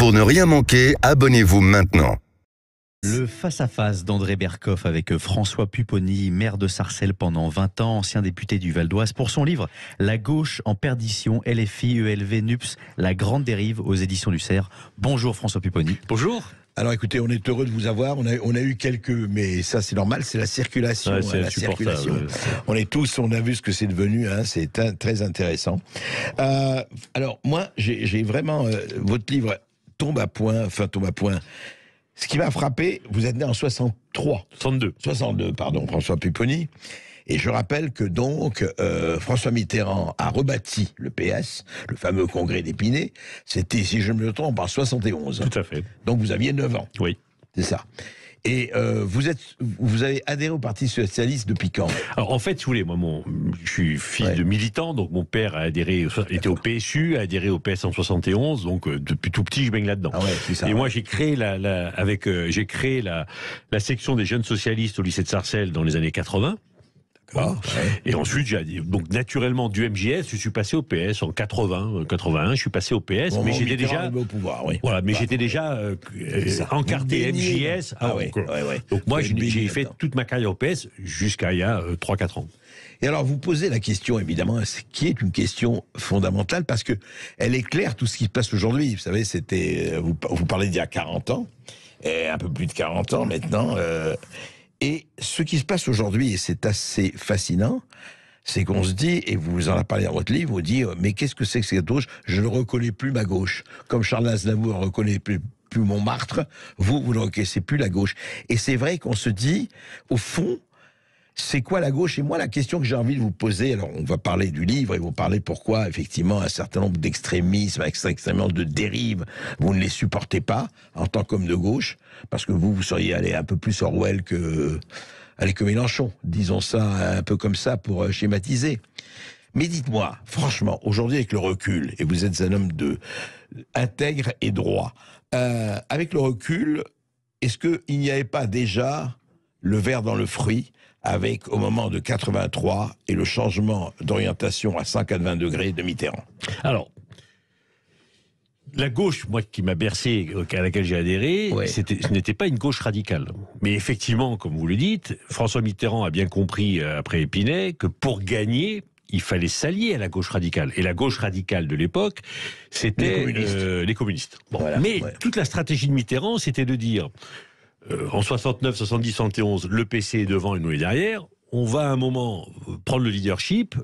Pour ne rien manquer, abonnez-vous maintenant. Le face-à-face d'André Berkoff avec François Pupponi, maire de Sarcelles pendant 20 ans, ancien député du Val d'Oise, pour son livre « La gauche en perdition, LFI, ELV, NUPS, la grande dérive » aux éditions du Cerf. Bonjour François Pupponi. Bonjour. Alors écoutez, on est heureux de vous avoir. On a eu quelques, mais ça c'est normal, c'est la circulation. Ouais, c'est la circulation. Ouais. On a vu ce que c'est devenu. C'est très intéressant. Alors moi, j'ai vraiment votre livre tombe à point. Ce qui m'a frappé, vous êtes né en 62, pardon, François Pupponi. Et je rappelle que donc François Mitterrand a rebâti le PS, le fameux congrès d'Épinay. C'était, si je ne me trompe, en 71. Tout à fait. Donc vous aviez 9 ans. Oui. C'est ça. Et vous avez adhéré au Parti Socialiste depuis quand? Alors en fait, si vous voulez, moi, je suis fils de militant, donc mon père a adhéré, était au PSU, a adhéré au PS en 71, donc depuis tout petit, je baigne là-dedans. Ah ouais, c'est ça. Et moi, j'ai créé j'ai créé la section des jeunes socialistes au lycée de Sarcelles dans les années 80. Ouais. Et ensuite, donc naturellement du MJS, je suis passé au PS en 81, je suis passé au PS, mais j'étais déjà au pouvoir, oui. Voilà, mais j'étais déjà encarté MJS. Donc moi, j'ai fait toute ma carrière au PS jusqu'à il y a 3-4 ans. Et alors, vous posez la question, évidemment, qui est une question fondamentale, parce que elle éclaire tout ce qui se passe aujourd'hui. Vous savez, vous parlez d'il y a 40 ans, et un peu plus de 40 ans maintenant. Et ce qui se passe aujourd'hui, et c'est assez fascinant, c'est qu'on se dit, et vous en avez parlé dans votre livre, vous dites, mais qu'est-ce que c'est que cette gauche? Je ne reconnais plus ma gauche. Comme Charles Aznavour ne reconnaît plus Montmartre, vous ne reconnaissez plus la gauche. Et c'est vrai qu'on se dit, au fond, c'est quoi la gauche? Et moi, la question que j'ai envie de vous poser, alors on va parler du livre et vous parler pourquoi, effectivement, un certain nombre d'extrémismes, extrêmement de dérives, vous ne les supportez pas en tant qu'homme de gauche, parce que vous seriez allé un peu plus Orwell que Mélenchon, disons ça un peu comme ça pour schématiser. Mais dites-moi, franchement, aujourd'hui avec le recul, et vous êtes un homme intègre et droit, avec le recul, est-ce qu'il n'y avait pas déjà le ver dans le fruit avec, au moment de 83, et le changement d'orientation à 180 degrés de Mitterrand? Alors, la gauche, moi, qui m'a bercé, à laquelle j'ai adhéré, ce n'était pas une gauche radicale. Mais effectivement, comme vous le dites, François Mitterrand a bien compris, après Épinay, que pour gagner, il fallait s'allier à la gauche radicale. Et la gauche radicale de l'époque, c'était les communistes. Bon, voilà, toute la stratégie de Mitterrand, c'était de dire... en 69, 70, 71, le PC est devant et nous est derrière. On va à un moment prendre le leadership,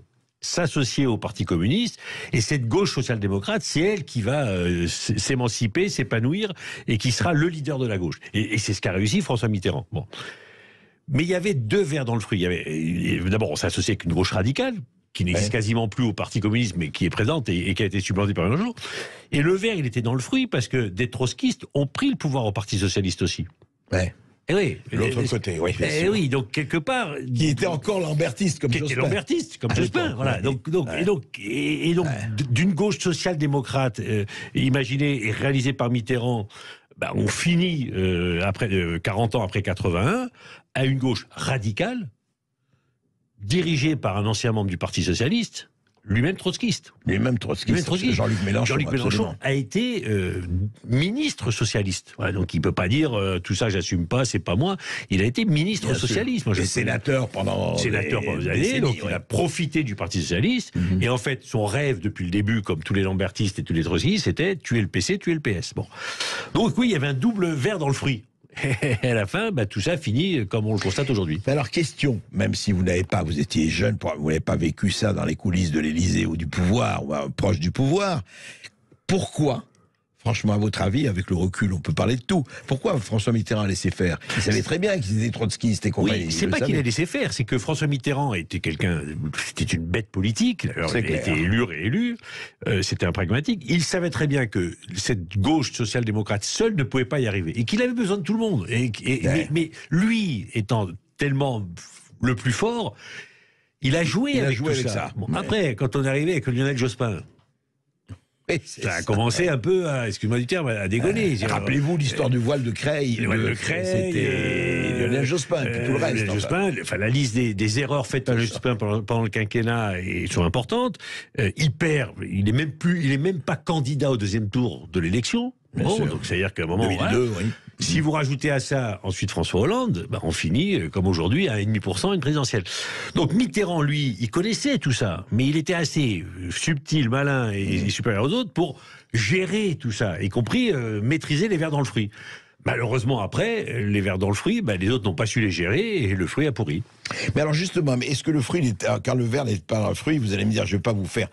s'associer au Parti communiste, et cette gauche social-démocrate, c'est elle qui va s'émanciper, s'épanouir, et qui sera le leader de la gauche. Et c'est ce qu'a réussi François Mitterrand. Bon. Mais il y avait deux vers dans le fruit. D'abord, on s'est associé avec une gauche radicale, qui n'existe quasiment plus au Parti communiste, mais qui est présente et qui a été supplantée par Mélenchon. Et le ver, il était dans le fruit, parce que des trotskistes ont pris le pouvoir au Parti socialiste aussi. Ouais. Et oui, l'autre côté, oui. Oui, donc quelque part, qui était encore lambertiste comme Jospin. Qui était lambertiste comme Jospin, voilà. Donc, d'une gauche social-démocrate, imaginée et réalisée par Mitterrand, on finit après 40 ans après 81 à une gauche radicale, dirigée par un ancien membre du Parti socialiste. Lui-même trotskiste. Jean-Luc Mélenchon a été ministre socialiste. Voilà, donc il ne peut pas dire tout ça, j'assume pas, c'est pas moi. Il a été ministre socialiste. Et sénateur pendant des années. Donc il a profité du Parti socialiste. Et en fait, son rêve depuis le début, comme tous les lambertistes et tous les trotskistes, c'était tuer le PC, tuer le PS. Bon. Donc oui, il y avait un double ver dans le fruit. Et à la fin, tout ça finit comme on le constate aujourd'hui. Alors, question, même si vous étiez jeune, vous n'avez pas vécu ça dans les coulisses de l'Élysée ou du pouvoir, ou proche du pouvoir, pourquoi, franchement, à votre avis, avec le recul, on peut parler de tout, pourquoi François Mitterrand a laissé faire? Il savait très bien qu'ils étaient trotskistes et compagnie. Oui, c'est pas qu'il a laissé faire, c'est que François Mitterrand c'était une bête politique, alors il a été élu, c'était un pragmatique, il savait très bien que cette gauche social-démocrate seule ne pouvait pas y arriver, et qu'il avait besoin de tout le monde, mais lui, étant tellement le plus fort, il a joué avec tout ça. Bon, après, quand on est arrivé avec Lionel Jospin, ça a commencé un peu, excuse-moi du terme, à dégonner. Rappelez-vous l'histoire du voile de Creil. C'était Lionel Jospin, puis tout le reste. Jospin, la liste des erreurs faites par Jospin pendant le quinquennat sont importantes. Il perd, il est même pas candidat au deuxième tour de l'élection. Bon, donc c'est-à-dire qu'à un moment, 2002, oui. Si vous rajoutez à ça ensuite François Hollande, on finit, comme aujourd'hui, à 1,5% une présidentielle. Donc Mitterrand, lui, il connaissait tout ça, mais il était assez subtil, malin et supérieur aux autres pour gérer tout ça, y compris maîtriser les vers dans le fruit. Malheureusement, après, les vers dans le fruit, les autres n'ont pas su les gérer et le fruit a pourri. Mais alors justement, est-ce que le fruit, car le verre n'est pas un fruit, vous allez me dire, je ne vais pas vous faire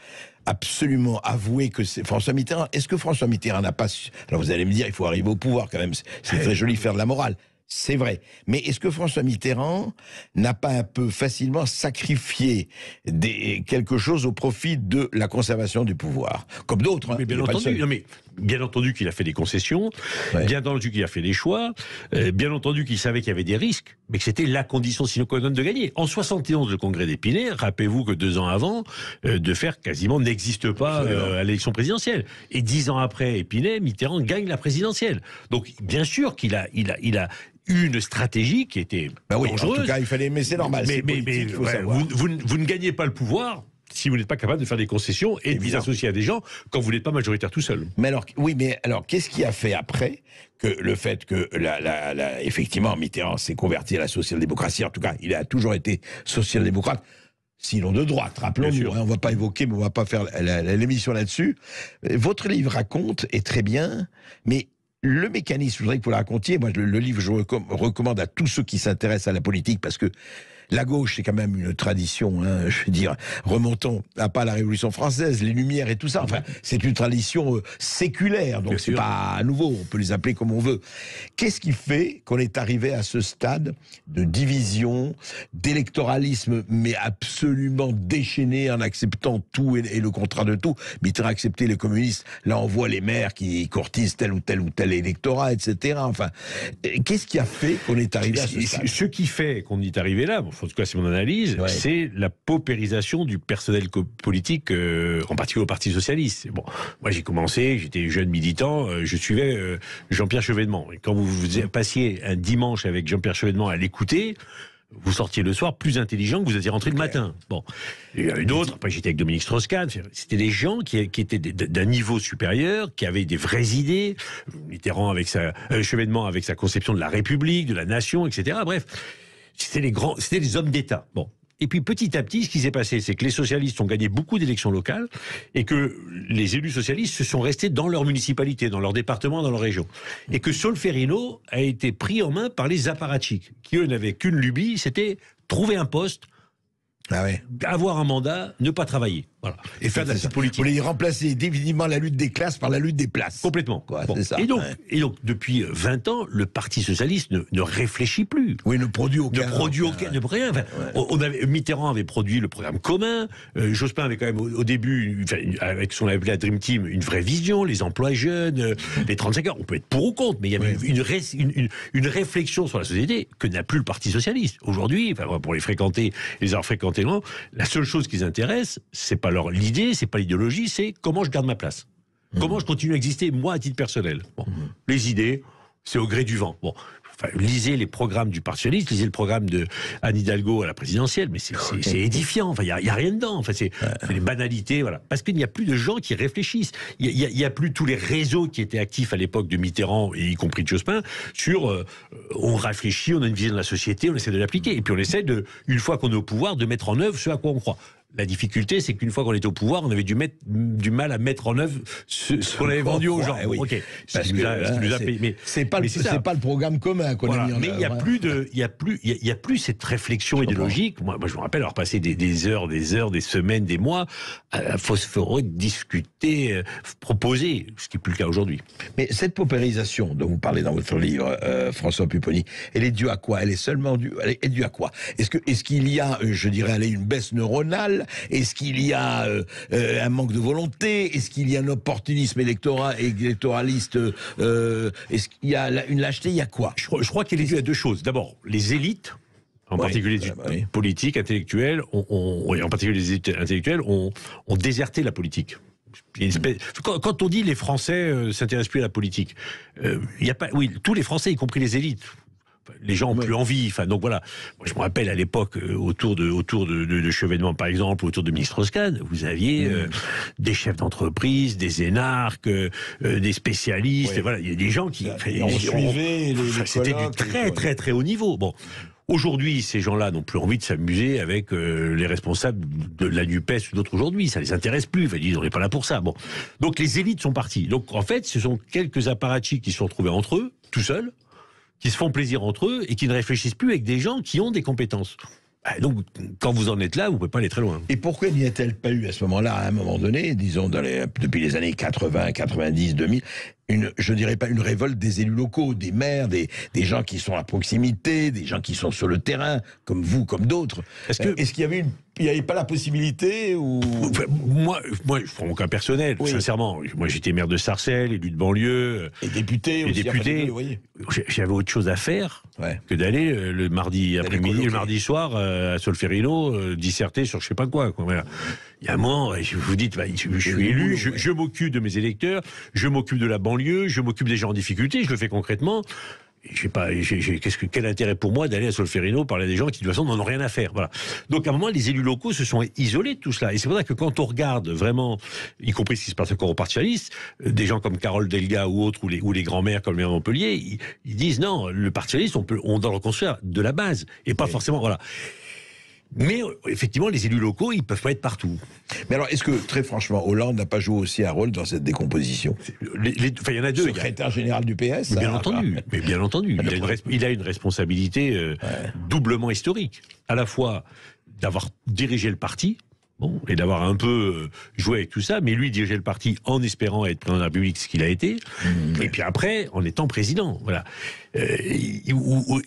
absolument avouer que c'est François Mitterrand. Est-ce que François Mitterrand n'a pas su... Alors vous allez me dire, il faut arriver au pouvoir quand même, c'est très joli faire de la morale. C'est vrai. Mais est-ce que François Mitterrand n'a pas un peu facilement sacrifié quelque chose au profit de la conservation du pouvoir? Comme d'autres. Mais bien entendu qu'il a fait des concessions, bien entendu qu'il a fait des choix, bien entendu qu'il savait qu'il y avait des risques, mais que c'était la condition sine qua non de gagner. En 71, le congrès d'Épinay, rappelez-vous que 2 ans avant, de faire quasiment n'existe pas à l'élection présidentielle. Et 10 ans après Épinay, Mitterrand gagne la présidentielle. Donc bien sûr qu'il a une stratégie qui était dangereuse. En tout cas, il fallait, mais c'est normal. Mais vous ne gagnez pas le pouvoir si vous n'êtes pas capable de faire des concessions et de vous associer à des gens quand vous n'êtes pas majoritaire tout seul. Mais alors, qu'est-ce qui a fait après que le fait que, effectivement, Mitterrand s'est converti à la social-démocratie, en tout cas, il a toujours été social-démocrate, sinon de droite, rappelons-nous, on ne va pas évoquer, mais on ne va pas faire l'émission là-dessus. Votre livre raconte, et très bien, mais le mécanisme, je voudrais que vous le racontiez. Moi, le livre, je recommande à tous ceux qui s'intéressent à la politique, parce que la gauche, c'est quand même une tradition, je veux dire, remontons à pas la Révolution française, les Lumières et tout ça. Enfin, c'est une tradition séculaire, donc c'est pas nouveau, on peut les appeler comme on veut. Qu'est-ce qui fait qu'on est arrivé à ce stade de division, d'électoralisme, mais absolument déchaîné en acceptant tout et le contrat de tout? Mitterrand a accepté les communistes, là on voit les maires qui courtisent tel ou tel électorat, etc. Enfin, qu'est-ce qui a fait qu'on est arrivé à ce stade? Ce qui fait qu'on est arrivé là, en tout cas c'est mon analyse, c'est la paupérisation du personnel politique, en particulier au Parti Socialiste. Bon, moi j'ai commencé, j'étais jeune militant, je suivais Jean-Pierre Chevènement. Et quand vous passiez un dimanche avec Jean-Pierre Chevènement à l'écouter, vous sortiez le soir plus intelligent que vous étiez rentré le matin. Bon, il y en a une autre, après j'étais avec Dominique Strauss-Kahn, c'était des gens qui étaient d'un niveau supérieur, qui avaient des vraies idées, Mitterrand avec Chevènement avec sa conception de la République, de la nation, etc. Bref, c'était les hommes d'État. Bon. Et puis petit à petit, ce qui s'est passé, c'est que les socialistes ont gagné beaucoup d'élections locales et que les élus socialistes se sont restés dans leur municipalité, dans leur département, dans leur région. Et que Solferino a été pris en main par les apparatchiks, qui eux n'avaient qu'une lubie, c'était trouver un poste, avoir un mandat, ne pas travailler. Voilà. Et faire de la politique. Vous voulez remplacer définitivement la lutte des classes par la lutte des places. Complètement. Bon. C'est ça. Et donc, depuis 20 ans, le Parti Socialiste ne réfléchit plus. Oui, ne produit aucun. Rien. Enfin, Mitterrand avait produit le programme commun. Jospin avait quand même, au début, avec ce qu'on appelé la Dream Team, une vraie vision, les emplois jeunes, les 35 heures. On peut être pour ou contre, mais il y avait une réflexion sur la société que n'a plus le Parti Socialiste. Aujourd'hui, pour les fréquenter, les avoir fréquentés, la seule chose qui les intéresse, c'est pas l'idée, c'est pas l'idéologie, c'est comment je garde ma place. Comment je continue à exister, moi, à titre personnel. Bon. Les idées, c'est au gré du vent. Bon. Lisez les programmes du Parti Socialiste, lisez le programme de Anne Hidalgo à la présidentielle, mais c'est édifiant. Enfin, il y a rien dedans. Enfin, c'est des banalités, voilà. Parce qu'il n'y a plus de gens qui réfléchissent. Il y a plus tous les réseaux qui étaient actifs à l'époque de Mitterrand, et y compris de Jospin, sur on réfléchit, on a une vision de la société, on essaie de l'appliquer, et puis on essaie une fois qu'on est au pouvoir, de mettre en œuvre ce à quoi on croit. La difficulté, c'est qu'une fois qu'on était au pouvoir, on avait du mal à mettre en œuvre ce qu'on avait vendu aux gens. Oui. Ok. C'est pas le programme commun qu'on a mis en œuvre. Mais il y a plus cette réflexion idéologique. Moi, je me rappelle avoir passé des heures, des semaines, des mois à phosphorer, discuter, proposer, ce qui n'est plus le cas aujourd'hui. Mais cette paupérisation dont vous parlez dans votre livre, François Pupponi, elle est due à quoi? Elle est seulement due à quoi? Est-ce qu'il y a, je dirais, une baisse neuronale? Est-ce qu'il y a un manque de volonté? Est-ce qu'il y a un opportunisme électoraliste? Est-ce qu'il y a une lâcheté? Il y a quoi? Je crois qu'il est dû à deux choses. D'abord, les élites, en particulier politiques, intellectuelles, en particulier les élites intellectuelles, ont déserté la politique. Quand on dit les Français s'intéressent plus à la politique, tous les Français, y compris les élites, Les gens ont plus envie. Enfin, donc voilà. Moi, je me rappelle à l'époque, autour de Chevènement, par exemple, autour de ministre Strauss-Kahn, vous aviez des chefs d'entreprise, des énarques, des spécialistes. Et voilà, il y a des gens qui suivaient c'était du très très haut niveau. Bon. Aujourd'hui, ces gens-là n'ont plus envie de s'amuser avec les responsables de la NUPES ou d'autres aujourd'hui. Ça les intéresse plus. Enfin, ils sont pas là pour ça. Bon. Donc les élites sont parties. Donc en fait, ce sont quelques apparatchiks qui se sont retrouvés entre eux, tout seuls, qui se font plaisir entre eux et qui ne réfléchissent plus avec des gens qui ont des compétences. Donc, quand vous en êtes là, vous ne pouvez pas aller très loin. Et pourquoi n'y a-t-elle pas eu à ce moment-là, à un moment donné, disons depuis les années 80, 90, 2000, je dirais pas une révolte des élus locaux, des maires, des gens qui sont à proximité, des gens qui sont sur le terrain, comme vous, comme d'autres. Est-ce qu'il y avait il n'y avait pas la possibilité ou... Enfin, moi, je prends mon cas personnel, sincèrement. Moi, j'étais maire de Sarcelles, élu de banlieue. Et député aussi. J'avais autre chose à faire que d'aller le mardi après-midi, le mardi soir à Solferino, disserter sur je sais pas quoi. Voilà. Il y a un moment, vous dites, je suis élu, je m'occupe de mes électeurs, je m'occupe de la banlieue, je m'occupe des gens en difficulté, je le fais concrètement. Quel intérêt pour moi d'aller à Solferino parler à des gens qui de toute façon n'en ont rien à faire. Voilà. Donc à un moment, les élus locaux se sont isolés de tout cela. Et c'est pour ça que quand on regarde vraiment, y compris ce qui se passe encore au Parti socialiste, des gens comme Carole Delga ou autres, ou les grands-mères comme le maire de Montpellier, ils disent non, le Parti socialiste, on doit le reconstruire de la base et pas forcément. Voilà. Mais effectivement, les élus locaux, ils peuvent pas être partout. Mais alors, est-ce que, très franchement, Hollande n'a pas joué aussi un rôle dans cette décomposition? Il y en a deux. Secrétaire général du PS. Bien entendu. Il a une responsabilité doublement historique. À la fois d'avoir dirigé le parti, et d'avoir un peu joué avec tout ça, mais lui dirigeait le parti en espérant être président de la République, ce qu'il a été, et puis après, en étant président. Voilà. Et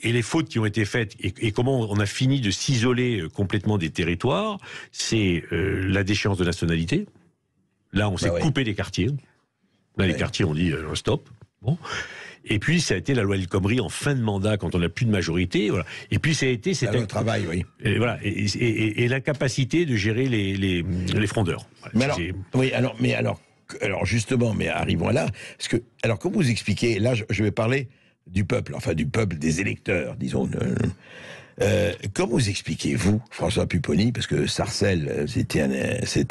les fautes qui ont été faites, et comment on a fini de s'isoler complètement des territoires, c'est la déchéance de nationalité. Là, on s'est coupé des quartiers. Là, les quartiers ont dit stop. Bon. Et puis, ça a été la loi El Khomri en fin de mandat, quand on n'a plus de majorité. Voilà. Et puis, c'était le travail, oui. Et voilà. Et l'incapacité de gérer les frondeurs. Voilà. Alors justement, mais arrivons là. Parce que, alors, comme vous expliquez, là, je vais parler du peuple, enfin du peuple, des électeurs, disons. Comment vous expliquez, vous, François Pupponi, parce que Sarcelles, c'est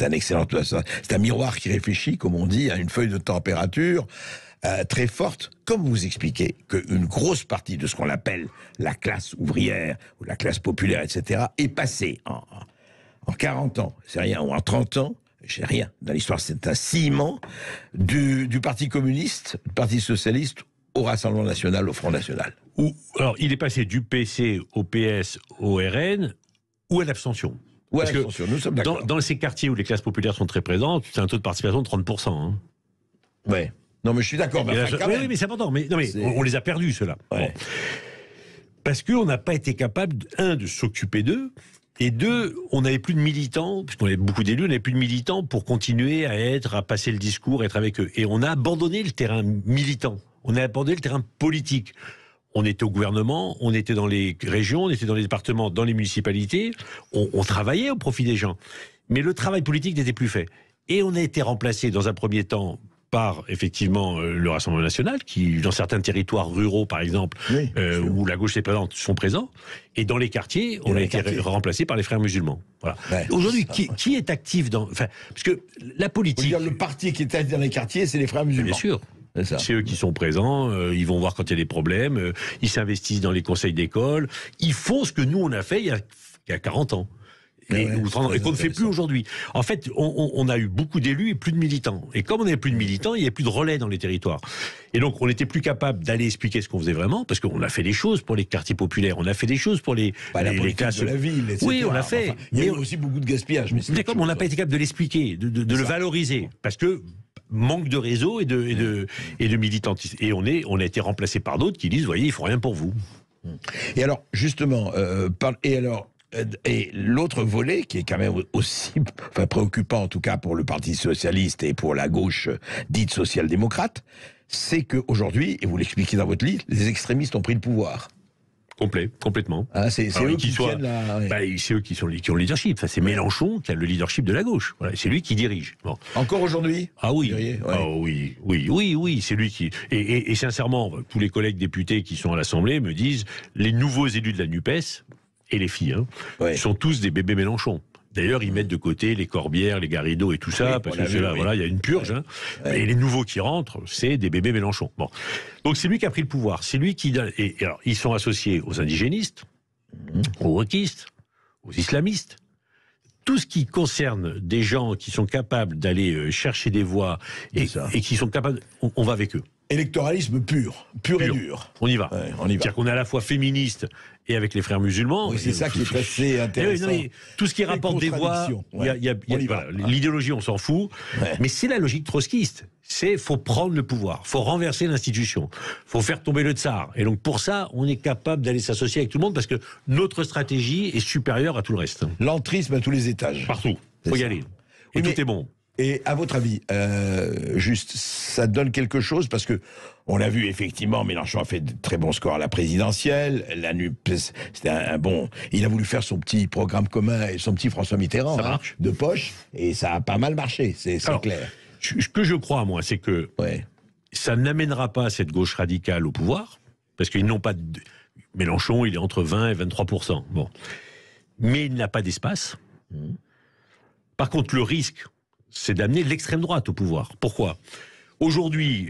un excellent... C'est un miroir qui réfléchit, comme on dit, à une feuille de température très forte. Comment vous expliquez qu'une grosse partie de ce qu'on appelle la classe ouvrière, ou la classe populaire, etc., est passée en 40 ans, c'est rien, ou en 30 ans, c'est rien, dans l'histoire, c'est un ciment du Parti communiste, du Parti socialiste, au Rassemblement national, au Front national. Alors, il est passé du PC au PS, au RN, ou à l'abstention. Parce que nous sommes d'accord. Dans ces quartiers où les classes populaires sont très présentes, c'est un taux de participation de 30%. Hein. Ouais. Non, mais je suis d'accord. Oui, mais c'est important. Mais on les a perdus, ceux-là. Ouais. Bon. Parce qu'on n'a pas été capable, de s'occuper d'eux, et deux, on n'avait plus de militants, puisqu'on avait beaucoup d'élus, on n'avait plus de militants pour continuer à passer le discours, être avec eux. Et on a abandonné le terrain militant. On a abandonné le terrain politique. On était au gouvernement, on était dans les régions, on était dans les départements, dans les municipalités. On travaillait au profit des gens. Mais le travail politique n'était plus fait. Et on a été remplacé dans un premier temps par, effectivement, le Rassemblement national, qui, dans certains territoires ruraux, par exemple, où la gauche est présente, sont présents. Et dans les quartiers, on a été remplacé par les frères musulmans. Voilà. Ouais. Aujourd'hui, qui est actif dans... Enfin, parce que la politique... Dire, le parti qui est actif dans les quartiers, c'est les frères musulmans. Bien sûr. C'est eux qui sont présents, ils vont voir quand il y a des problèmes, ils s'investissent dans les conseils d'école, ils font ce que nous on a fait il y a 40 ans. Et qu'on ne fait plus aujourd'hui. En fait, on a eu beaucoup d'élus et plus de militants. Et comme on n'avait plus de militants, il n'y avait plus de relais dans les territoires. Et donc, on n'était plus capable d'aller expliquer ce qu'on faisait vraiment, parce qu'on a fait des choses pour les quartiers populaires, on a fait des choses pour les classes de la ville, etc. Oui, on l'a fait. Enfin, il y a eu aussi beaucoup de gaspillage. D'accord, mais on n'a pas été capable de l'expliquer, de le valoriser, parce que manque de réseau et de militantisme. Et on a été remplacé par d'autres qui disent, vous voyez, ils font rien pour vous. Et alors, justement, et l'autre volet, qui est quand même aussi préoccupant, en tout cas pour le Parti socialiste et pour la gauche dite social-démocrate, c'est qu'aujourd'hui, et vous l'expliquez dans votre livre, les extrémistes ont pris le pouvoir. Complètement. Ah, c'est eux qui tiennent la... Ouais. Bah, c'est eux qui ont le leadership. Enfin, c'est Mélenchon qui a le leadership de la gauche. Voilà, c'est lui qui dirige. Bon. Encore aujourd'hui? Ah oui. Ouais. Ah oui, c'est lui qui... Et sincèrement, tous les collègues députés qui sont à l'Assemblée me disent, les nouveaux élus de la NUPES, et les filles, sont tous des bébés Mélenchon. D'ailleurs, ils mettent de côté les Corbière, les Garrido et tout ça, parce que là, voilà, il y a une purge. Et les nouveaux qui rentrent, c'est des bébés Mélenchon. Bon. Donc c'est lui qui a pris le pouvoir. C'est lui qui donne. Et alors, ils sont associés aux indigénistes, aux wokistes, aux islamistes. Tout ce qui concerne des gens qui sont capables d'aller chercher des voix et qui sont capables, on va avec eux. Électoralisme pur et dur. On y va. Ouais, C'est-à-dire qu'on est à la fois féministe et avec les frères musulmans. Oui, c'est ça qui est assez intéressant. Tout ce qui rapporte des voix, l'idéologie, on s'en fout. Ouais. Mais c'est la logique trotskiste. Faut prendre le pouvoir, faut renverser l'institution, faut faire tomber le tsar. Et donc pour ça, on est capable d'aller s'associer avec tout le monde parce que notre stratégie est supérieure à tout le reste. L'entrisme à tous les étages. Partout. Faut y aller. Et tout est bon. Et à votre avis, juste, ça donne quelque chose parce que on a vu effectivement, Mélenchon a fait de très bons scores à la présidentielle. La NUPES, c'était un bon. Il a voulu faire son petit programme commun et son petit François Mitterrand de poche, et ça a pas mal marché. C'est clair. Ce que je crois, moi, c'est que ça n'amènera pas cette gauche radicale au pouvoir parce qu'ils n'ont pas. Mélenchon, il est entre 20 et 23%. Bon, mais il n'a pas d'espace. Par contre, le risque, c'est d'amener l'extrême droite au pouvoir. Pourquoi ? Aujourd'hui,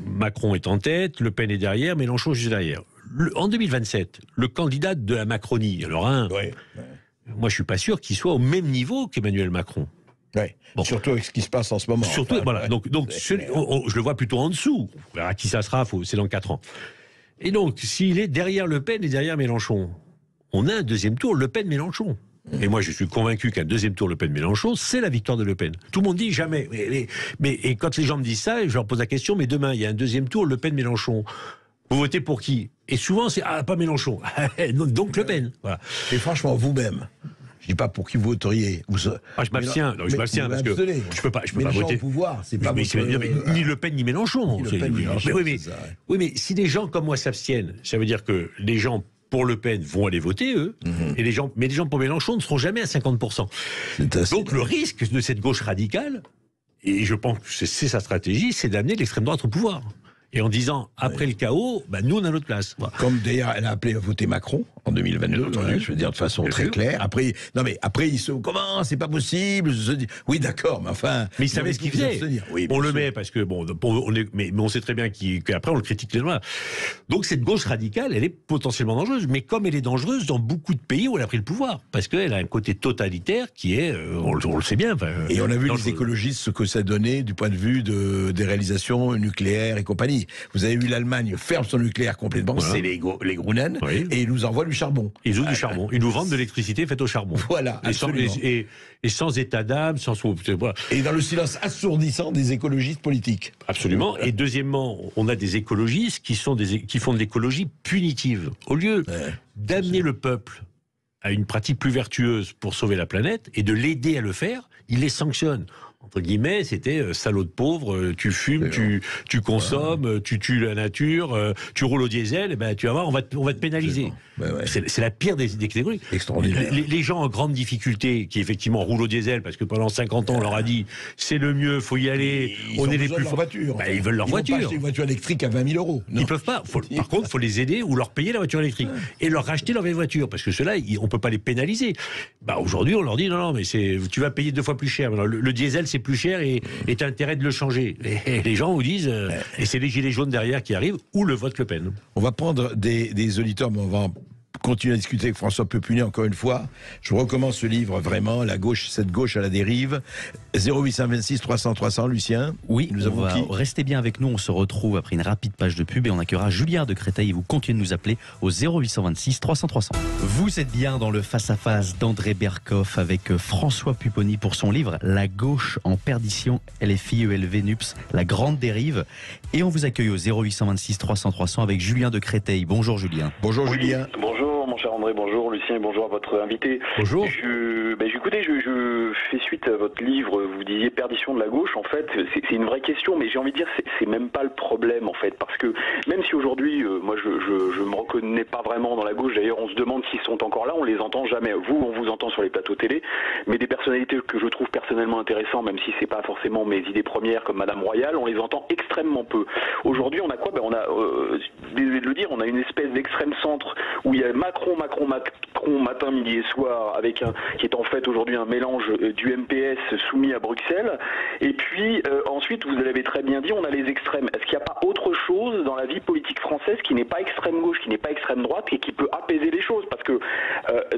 Macron est en tête, Le Pen est derrière, Mélenchon est juste derrière. En 2027, le candidat de la Macronie, alors moi je suis pas sûr qu'il soit au même niveau qu'Emmanuel Macron. Bon. Surtout avec ce qui se passe en ce moment. Surtout, voilà. Donc je le vois plutôt en dessous. On verra qui ça sera, c'est dans 4 ans. Et donc, s'il est derrière Le Pen et derrière Mélenchon, on a un deuxième tour, Le Pen-Mélenchon. Et moi, je suis convaincu qu'un deuxième tour Le Pen-Mélenchon, c'est la victoire de Le Pen. Tout le monde dit jamais. Et quand les gens me disent ça, je leur pose la question, mais demain, il y a un deuxième tour Le Pen-Mélenchon. Vous votez pour qui ? Et souvent, c'est pas Mélenchon. Donc Le Pen. Voilà. Et franchement, vous-même, je dis pas pour qui vous voteriez. Je m'abstiens. Je m'abstiens parce que je peux pas voter. Au pouvoir, c'est pas ni Le Pen ni Mélenchon. Oui, mais si des gens comme moi s'abstiennent, ça veut dire que les gens pour Le Pen vont aller voter, eux, mais les gens pour Mélenchon ne seront jamais à 50%. Donc le risque de cette gauche radicale, et je pense que c'est sa stratégie, c'est d'amener l'extrême droite au pouvoir. Et en disant, après le chaos, nous, on a notre place. Voilà. Comme d'ailleurs, elle a appelé à voter Macron en 2022, je veux dire de façon très claire. Après, il se... Comment ? C'est pas possible. Oui, d'accord, mais enfin... Mais il savait ce qu'il faisait. Oui, on le met parce que, mais on sait très bien qu'après, on le critique les lois. Donc cette gauche radicale, elle est potentiellement dangereuse. Mais comme elle est dangereuse dans beaucoup de pays où elle a pris le pouvoir. Parce qu'elle a un côté totalitaire qui est, on le sait bien. Et on a vu les écologistes, ce que ça donnait du point de vue des réalisations nucléaires et compagnie. Vous avez vu l'Allemagne ferme son nucléaire complètement, c'est les Grünen, et ils nous envoient du charbon. Ils ont du charbon. Ils nous vendent de l'électricité faite au charbon. Voilà, et sans état d'âme, voilà. Et dans le silence assourdissant des écologistes politiques. Absolument. Et deuxièmement, on a des écologistes qui font de l'écologie punitive. Au lieu d'amener le peuple à une pratique plus vertueuse pour sauver la planète et de l'aider à le faire, ils les sanctionnent. Entre guillemets, c'était salaud de pauvre, tu fumes, tu consommes, tu tues la nature, tu roules au diesel, et tu vas voir, on va te pénaliser. C'est la pire des catégories. Extraordinaire. Les gens en grande difficulté, qui effectivement roulent au diesel, parce que pendant 50 ans, on leur a dit, c'est le mieux, faut y aller, on est les plus forts. Ils veulent leur voiture. Ils vont pas acheter une voiture électrique à 20 000 euros. Non. Ils peuvent pas. Par contre, il faut les aider ou leur payer la voiture électrique. Et leur racheter leur vieille voiture, parce que ceux-là, on peut pas les pénaliser. Aujourd'hui, on leur dit, non, mais tu vas payer 2 fois plus cher. Alors, le diesel, c'est plus cher et t'as intérêt de le changer. Et les gens vous disent, et c'est les gilets jaunes derrière qui arrivent, ou le vote Le Pen. On va prendre des auditeurs, mais on va continuer à discuter avec François Pupponi encore une fois. Je vous recommande ce livre vraiment, cette gauche à la dérive. 0826 300 300, Lucien. Oui, restez bien avec nous, on se retrouve après une rapide page de pub et on accueillera Julien de Créteil et vous continuez de nous appeler au 0826 300 300. Vous êtes bien dans le face-à-face d'André Berkoff avec François Pupponi pour son livre La gauche en perdition, LFI, ELV, NUPS, la grande dérive. Et on vous accueille au 0826 300 300 avec Julien de Créteil. Bonjour Julien. Bonjour Julien. Bonjour mon cher André, bonjour. Lucien, bonjour à votre invité. Bonjour. Écoutez, je fais suite à votre livre. Vous disiez perdition de la gauche. En fait, c'est une vraie question, mais j'ai envie de dire c'est même pas le problème en fait, parce que même si aujourd'hui, moi, je me reconnais pas vraiment dans la gauche. D'ailleurs, on se demande s'ils sont encore là. On les entend jamais. Vous, on vous entend sur les plateaux télé, mais des personnalités que je trouve personnellement intéressantes, même si c'est pas forcément mes idées premières, comme Madame Royal, on les entend extrêmement peu. Aujourd'hui, on a quoi? On a, désolé de le dire, on a une espèce d'extrême centre où il y a Macron, matin, midi et soir, qui est en fait aujourd'hui un mélange du MPS soumis à Bruxelles. Et puis ensuite, vous l'avez très bien dit, on a les extrêmes. Est-ce qu'il n'y a pas autre chose dans la vie politique française qui n'est pas extrême gauche, qui n'est pas extrême droite et qui peut apaiser les choses? Parce que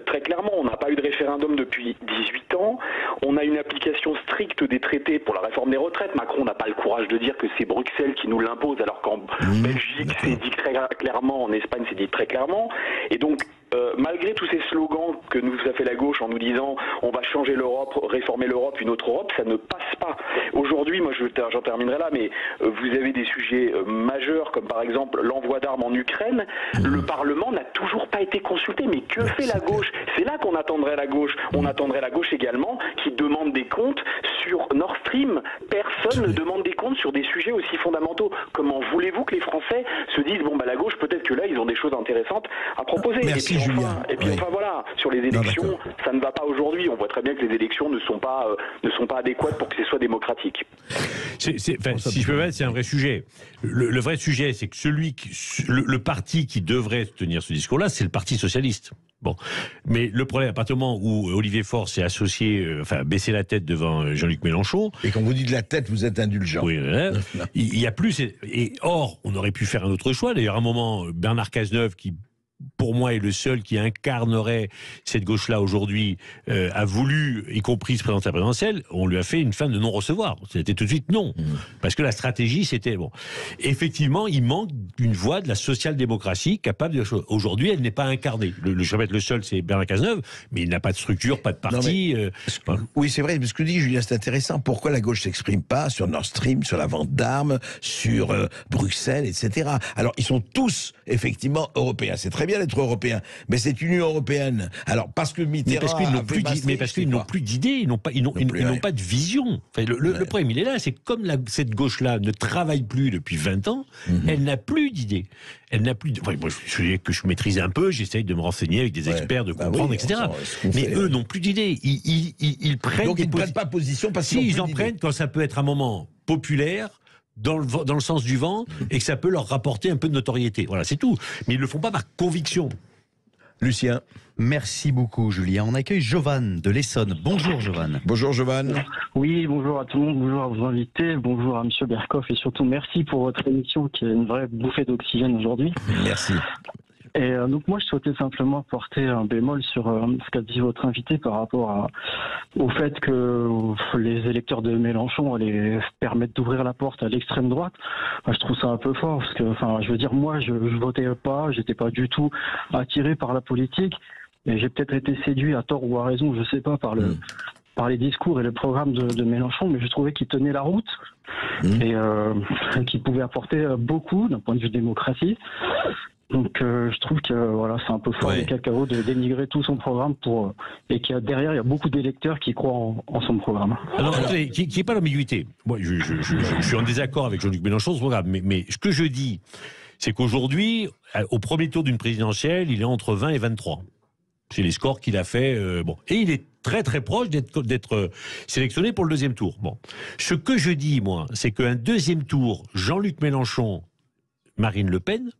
très clairement, on n'a pas eu de référendum depuis 18 ans. On a une application stricte des traités pour la réforme des retraites. Macron n'a pas le courage de dire que c'est Bruxelles qui nous l'impose, alors qu'en Belgique, c'est dit très clairement, en Espagne, c'est dit très clairement. Et donc, malgré tous ces slogans que nous a fait la gauche en nous disant on va changer l'Europe, réformer l'Europe, une autre Europe, ça ne passe pas. Aujourd'hui, moi j'en terminerai là, mais vous avez des sujets majeurs comme par exemple l'envoi d'armes en Ukraine. Le Parlement n'a toujours pas été consulté. Mais que fait la gauche? C'est là qu'on attendrait la gauche. On attendrait la gauche également qui demande des comptes sur Nord Stream. Personne ne demande des comptes sur des sujets aussi fondamentaux. Comment voulez-vous que les Français se disent bon la gauche, peut-être que là ils ont des choses intéressantes à proposer. Merci, Julien. Et puis enfin voilà, sur les élections, ça ne va pas aujourd'hui. On voit très bien que les élections ne sont pas adéquates pour que ce soit démocratique. Si je peux mettre, c'est un vrai sujet. Le vrai sujet, c'est que le parti qui devrait tenir ce discours-là, c'est le Parti socialiste. Bon, mais le problème, à partir du moment où Olivier Faure s'est associé, baissé la tête devant Jean-Luc Mélenchon. Et quand vous dites la tête, vous êtes indulgent. Oui, il y a plus. Et or, on aurait pu faire un autre choix. D'ailleurs, à un moment, Bernard Cazeneuve, qui pour moi est le seul qui incarnerait cette gauche-là aujourd'hui, a voulu, y compris se présenter à la présidentielle, on lui a fait une fin de non-recevoir. C'était tout de suite non. Parce que la stratégie, c'était bon. Effectivement, il manque une voix de la social-démocratie capable de... Aujourd'hui, elle n'est pas incarnée. Je répète, le seul, c'est Bernard Cazeneuve, mais il n'a pas de structure, pas de parti. Oui, c'est vrai, mais ce que dit Julien, c'est intéressant. Pourquoi la gauche s'exprime pas sur Nord Stream, sur la vente d'armes, sur Bruxelles, etc. Alors, ils sont tous, effectivement, européens. C'est très bien d'être européen, mais cette Union européenne, alors parce que Mitterrand parce qu'ils n'ont plus d'idées, ils n'ont pas de vision. Enfin, le problème, il est là, c'est que comme cette gauche-là ne travaille plus depuis 20 ans, elle n'a plus d'idées. Elle n'a plus. Moi, je maîtrise un peu, j'essaye de me renseigner avec des experts, de comprendre, etc. Mais eux n'ont plus d'idées. Ils prennent. Donc ils ne prennent pas position parce qu'ils en prennent quand ça peut être un moment populaire. Dans le sens du vent, et que ça peut leur rapporter un peu de notoriété. Voilà, c'est tout. Mais ils ne le font pas par conviction. Lucien. Merci beaucoup, Julien. On accueille Jovan de l'Essonne. Bonjour, Jovan. Bonjour, Jovan. Oui, bonjour à tout le monde, bonjour à vos invités, bonjour à M. Berkoff, et surtout merci pour votre émission qui est une vraie bouffée d'oxygène aujourd'hui. Merci. Et donc moi, je souhaitais simplement porter un bémol sur ce qu'a dit votre invité par rapport au fait que les électeurs de Mélenchon les permettent d'ouvrir la porte à l'extrême droite. Je trouve ça un peu fort parce que, je veux dire, moi, je votais pas, j'étais pas du tout attiré par la politique, et j'ai peut-être été séduit à tort ou à raison, je sais pas, par les discours et le programme de Mélenchon, mais je trouvais qu'il tenait la route et qu'il pouvait apporter beaucoup d'un point de vue démocratie. Donc je trouve que voilà, c'est un peu fort des cacaos de dénigrer tout son programme et qu'il y a derrière il y a beaucoup d'électeurs qui croient en son programme. Alors qui n'est pas l'ambiguïté. Moi je suis en désaccord avec Jean-Luc Mélenchon ce programme, mais ce que je dis, c'est qu'aujourd'hui, au premier tour d'une présidentielle, il est entre 20 et 23. C'est les scores qu'il a fait. Et il est très très proche d'être sélectionné pour le deuxième tour. Bon, ce que je dis moi, c'est qu'un deuxième tour, Jean-Luc Mélenchon, Marine Le Pen.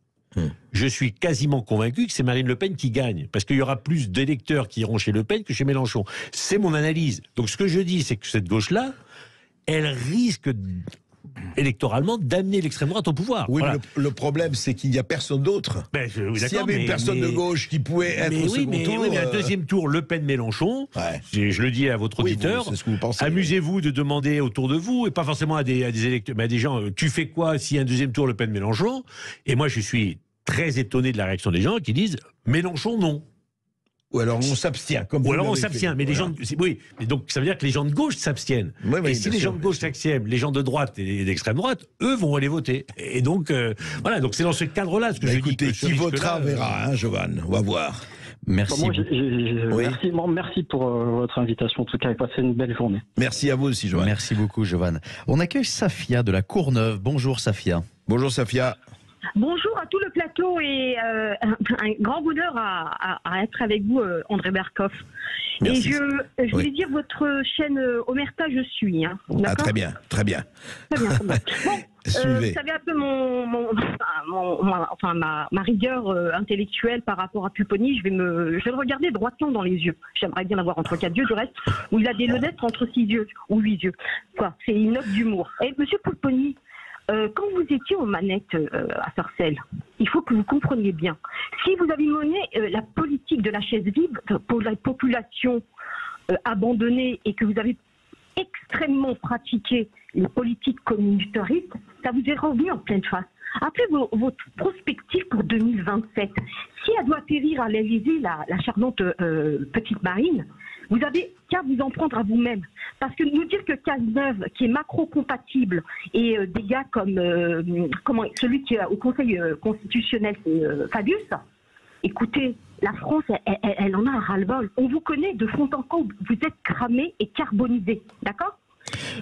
Je suis quasiment convaincu que c'est Marine Le Pen qui gagne, parce qu'il y aura plus d'électeurs qui iront chez Le Pen que chez Mélenchon. C'est mon analyse. Donc ce que je dis, c'est que cette gauche-là, elle risque électoralement d'amener l'extrême droite au pouvoir. Oui, voilà. Le problème, c'est qu'il n'y a personne d'autre. S'il y avait une personne de gauche qui pouvait être au second tour... Oui, mais un deuxième tour, Le Pen-Mélenchon, je le dis à votre auditeur, amusez-vous de demander autour de vous, et pas forcément à des électeurs, mais à des gens, tu fais quoi s'il y a un deuxième tour Le Pen-Mélenchon? Et moi, je suis très étonné de la réaction des gens qui disent Mélenchon, non. Ou alors on s'abstient. Ou alors on s'abstient. Mais les gens, oui. Donc ça veut dire que les gens de gauche s'abstiennent. Et si les gens de gauche s'abstiennent, les gens de droite et d'extrême droite, eux vont aller voter. Et donc voilà. Donc c'est dans ce cadre-là ce que je dis. Écoutez, qui votera verra, Jovan. On va voir. Merci. Merci pour votre invitation. En tout cas, et passez une belle journée. Merci à vous aussi, Johan. Merci beaucoup, Johan. On accueille Safia de la Courneuve. Bonjour, Safia. Bonjour, Safia. Bonjour à tout le plateau et un grand bonheur à être avec vous, André Berkoff. Merci. Et je voulais dire votre chaîne Omerta, je suis. Hein, ah, très bien, très bien. Très bien, très bien. Bon, Suivez. vous savez un peu ma rigueur intellectuelle par rapport à Pupponi. Je vais le regarder droitement dans les yeux. J'aimerais bien l'avoir entre 4 yeux, du reste, où il a des lunettes entre 6 yeux ou 8 yeux. Quoi, c'est une note d'humour. Et monsieur Pupponi, quand vous étiez aux manettes à Sarcelles, il faut que vous compreniez bien. Si vous avez mené la politique de la chaise vide pour la population abandonnée et que vous avez extrêmement pratiqué les politiques communautaristes, ça vous est revenu en pleine face. Après votre prospective pour 2027, si elle doit atterrir à l'Élysée, la charmante petite Marine, vous avez qu'à vous en prendre à vous-même. Parce que nous dire que Cazeneuve, qui est macro-compatible, et des gars comme celui qui est au Conseil constitutionnel, c'est Fabius, écoutez, la France, elle en a un ras-le-bol. On vous connaît de fond en comble. Vous êtes cramé et carbonisé. D'accord ?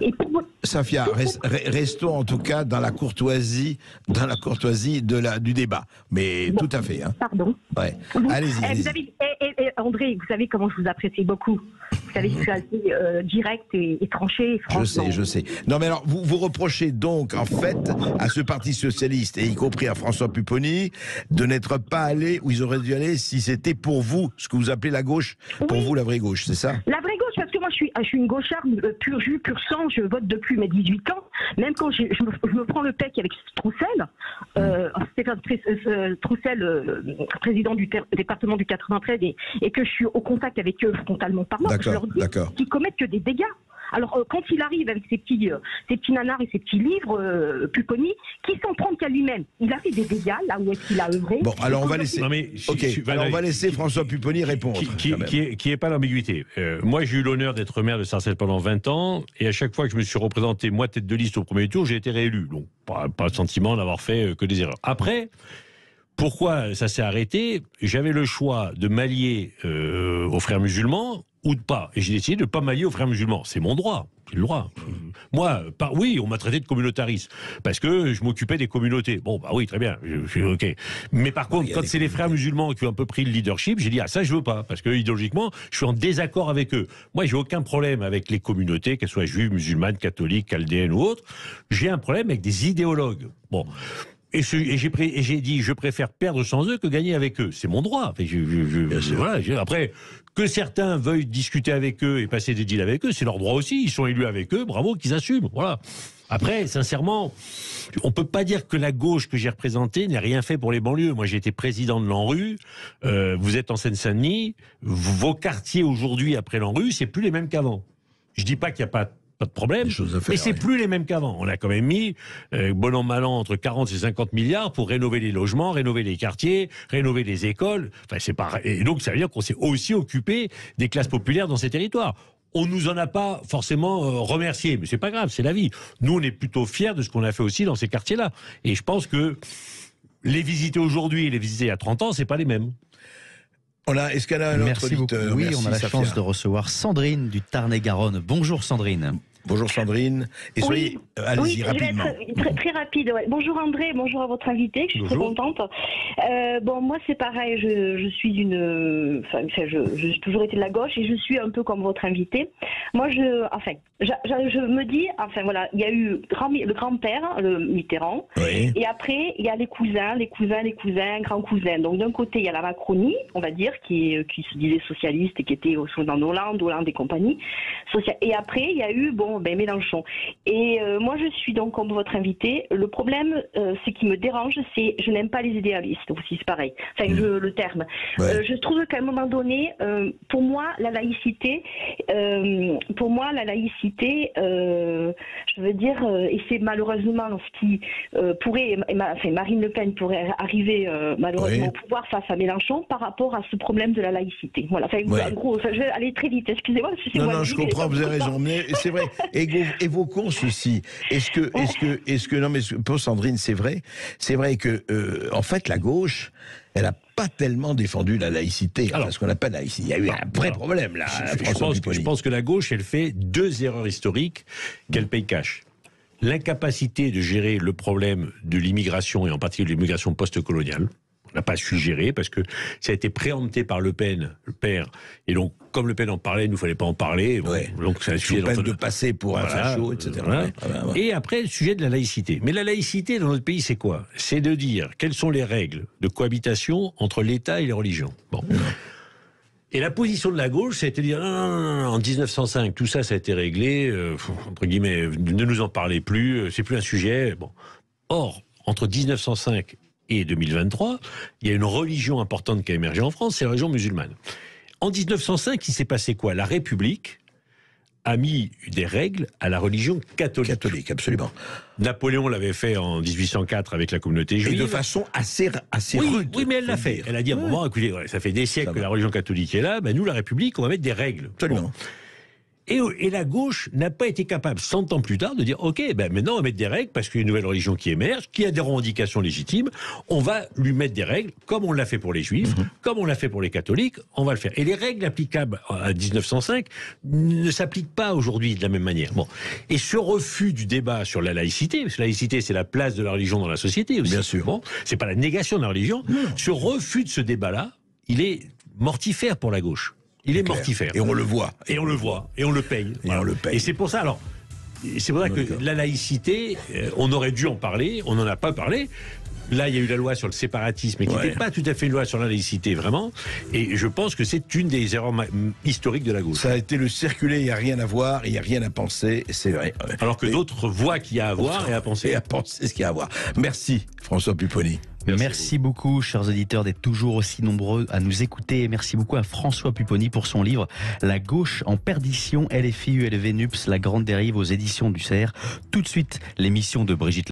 Et Safia, restons en tout cas dans la courtoisie du débat. Mais bon, tout à fait. Hein. Pardon. Ouais. Allez-y. André, vous savez comment je vous apprécie beaucoup. Vous savez que je suis assez direct et tranché. Je sais. Non, mais alors, vous reprochez donc, en fait, à ce Parti socialiste, et y compris à François Pupponi, de n'être pas allé où ils auraient dû aller si c'était pour vous, ce que vous appelez la gauche, pour vous, la vraie gauche, c'est ça ? La vraie gauche, parce que moi, je suis une gaucharde pur jus, pur sang, je vote depuis mes 18 ans. Même quand je me prends le pec avec Troussel, Stéphane Troussel, président du département du 93, et que je suis au contact avec eux frontalement parlant, je leur dis qu'ils commettent que des dégâts. Alors, quand il arrive avec ses petits nanars et ses petits livres, Pupponi, qui s'en prend qu'à lui-même. Il a fait des dégâts là où est-ce qu'il a œuvré. Bon, alors on va laisser. On va laisser François Pupponi répondre. Qui est pas l'ambiguïté. Moi, j'ai eu l'honneur d'être maire de Sarcelles pendant 20 ans, et à chaque fois que je me suis représenté, moi, tête de liste au premier tour, j'ai été réélu. Donc, pas le sentiment d'avoir fait que des erreurs. Après, pourquoi ça s'est arrêté ? J'avais le choix de m'allier aux frères musulmans ou de pas. Et j'ai décidé de ne pas m'allier aux frères musulmans. C'est mon droit. C'est le droit. Moi, oui, on m'a traité de communautariste. Parce que je m'occupais des communautés. Bon, bah oui, très bien. Je suis OK. Mais par contre, quand c'est les frères musulmans qui ont un peu pris le leadership, j'ai dit, ça, je veux pas. Parce que, idéologiquement, je suis en désaccord avec eux. Moi, j'ai aucun problème avec les communautés, qu'elles soient juives, musulmanes, catholiques, chaldéennes ou autres. J'ai un problème avec des idéologues. Bon. Et j'ai dit, je préfère perdre sans eux que gagner avec eux. C'est mon droit. Voilà, après, que certains veuillent discuter avec eux et passer des deals avec eux, c'est leur droit aussi. Ils sont élus avec eux, bravo, qu'ils assument. Voilà. Après, sincèrement, on peut pas dire que la gauche que j'ai représentée n'ait rien fait pour les banlieues. Moi, j'ai été président de l'ANRU. Vous êtes en Seine-Saint-Denis. Vos quartiers aujourd'hui, après l'ANRU, c'est plus les mêmes qu'avant. Je dis pas qu'il n'y a pas de problème, mais c'est plus les mêmes qu'avant. On a quand même mis, bon an, mal an, entre 40 et 50 milliards pour rénover les logements, rénover les quartiers, rénover les écoles. Enfin, c'est pas... Et donc, ça veut dire qu'on s'est aussi occupé des classes populaires dans ces territoires. On nous en a pas forcément remercié, mais c'est pas grave, c'est la vie. Nous, on est plutôt fiers de ce qu'on a fait aussi dans ces quartiers-là. Et je pense que les visiter aujourd'hui et les visiter il y a 30 ans, c'est pas les mêmes. Est-ce qu'elle a un autre auditeur ? Oui, on a la chance de recevoir Sandrine du Tarn-et-Garonne. Bonjour Sandrine. Bonjour Sandrine. Et soyez, allez-y rapidement. Je vais être très rapide. Ouais. Bonjour André, bonjour à votre invité, je suis très contente. Bon, moi c'est pareil, je suis j'ai toujours été de la gauche et je suis un peu comme votre invité. Moi, je me dis, voilà, il y a eu le grand-père, le Mitterrand, oui. Et après il y a les cousins, grands-cousins. Donc d'un côté il y a la Macronie, on va dire, qui se disait socialiste et qui était dans Hollande et compagnie. Et après il y a eu Mélenchon. Et moi, je suis donc comme votre invité. Le problème, c'est qui me dérange, c'est je n'aime pas les idéalistes. Aussi, c'est pareil. Le terme. Ouais. Je trouve qu'à un moment donné, pour moi, la laïcité, je veux dire, et c'est malheureusement ce qui pourrait, Marine Le Pen pourrait arriver malheureusement au pouvoir face à Mélenchon par rapport à ce problème de la laïcité. Voilà. En gros, je vais aller très vite. Excusez-moi. Non, je comprends. Vous avez raison. Mais c'est vrai. Évoquons ceci. Est-ce que non, mais pour Sandrine, c'est vrai que en fait la gauche, elle n'a pas tellement défendu la laïcité. Alors, ce qu'on appelle laïcité. Il y a eu un vrai problème là. Je pense que la gauche, elle fait 2 erreurs historiques qu'elle paye cash. L'incapacité de gérer le problème de l'immigration, et en particulier de l'immigration post-coloniale. On n'a pas su gérer parce que ça a été préempté par Le Pen, le père. Et donc, comme Le Pen en parlait, il ne fallait pas en parler. Bon, donc, ça a suffi de passer pour un facho, etc. Voilà. Et après, le sujet de la laïcité. Mais la laïcité dans notre pays, c'est quoi? C'est de dire quelles sont les règles de cohabitation entre l'État et les religions. Bon. Et la position de la gauche, ça a été de dire non, en 1905, tout ça, ça a été réglé, entre guillemets, ne nous en parlez plus, c'est plus un sujet. Bon. Or, entre 1905 et 2023, il y a une religion importante qui a émergé en France, c'est la religion musulmane. En 1905, il s'est passé quoi? La République a mis des règles à la religion catholique. Catholique, absolument. Napoléon l'avait fait en 1804 avec la communauté juive. Et de façon assez rude. Oui, mais elle l'a fait. Elle a dit à un moment, écoutez, ça fait des siècles que la religion catholique est là, ben nous, la République, on va mettre des règles. Absolument. Bon. Et la gauche n'a pas été capable, 100 ans plus tard, de dire ok, ben maintenant on va mettre des règles parce qu'il y a une nouvelle religion qui émerge, qui a des revendications légitimes. On va lui mettre des règles, comme on l'a fait pour les juifs, comme on l'a fait pour les catholiques, on va le faire. Et les règles applicables à 1905 ne s'appliquent pas aujourd'hui de la même manière. Bon. Et ce refus du débat sur la laïcité, parce que la laïcité c'est la place de la religion dans la société aussi. Bien sûr. Bon, c'est pas la négation de la religion. Non. Ce refus de ce débat-là, il est mortifère pour la gauche. Il est mortifère. Et on le voit. Et on le voit. Et on le paye. Voilà. On le paye. Et c'est pour ça, alors, c'est pour ça que la laïcité, on aurait dû en parler, on n'en a pas parlé. Là, il y a eu la loi sur le séparatisme, mais qui n'était pas tout à fait une loi sur la laïcité, vraiment. Et je pense que c'est une des erreurs historiques de la gauche. Ça a été le circuler, il n'y a rien à voir, il n'y a rien à penser, c'est vrai. Alors que d'autres voient qu'il y a à voir et à penser. Et à penser ce qu'il y a à voir. Merci, François Pupponi. Merci beaucoup, chers auditeurs, d'être toujours aussi nombreux à nous écouter. Et merci beaucoup à François Pupponi pour son livre La gauche en perdition, LFI, ULV, NUPS, la grande dérive aux éditions du CERF. Tout de suite, l'émission de Brigitte